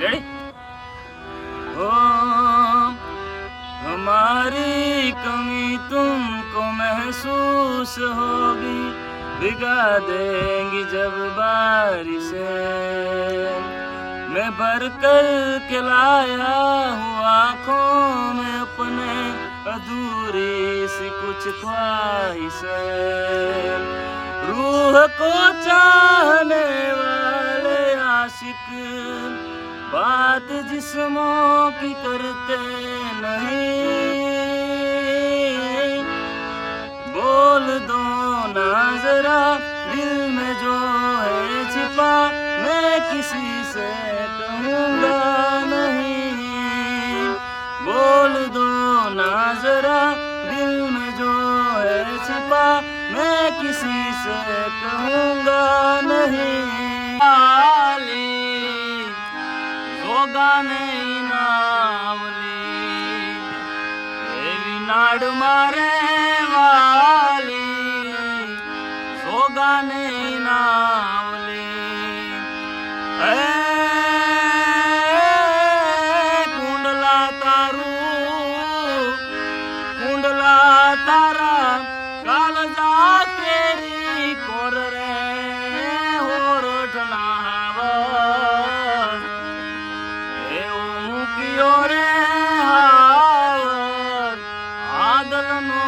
Ready. ओ हमारी कमी तुमको महसूस होगी, भिगा देंगी जब बारिशें। मैं भर कर के लाया हूँ आँखों में अपने अधूरी सी कुछ ख्वाहिशें। रूह को चाहने वाले आशिक बात जिस्मों की करते नहीं। बोल दो ना जरा दिल में जो है छिपा, मैं किसी से कहूँगा नहीं। बोल दो ना जरा दिल में जो है छिपा, मैं किसी से कहूँगा नहीं। जोगाने नावली देवी नाड मारे वाली, जोगाने नावली कुंडला तारू कुंडला तारा काल जा केरी कोर रे होरठ नावत रे हावत आदल नो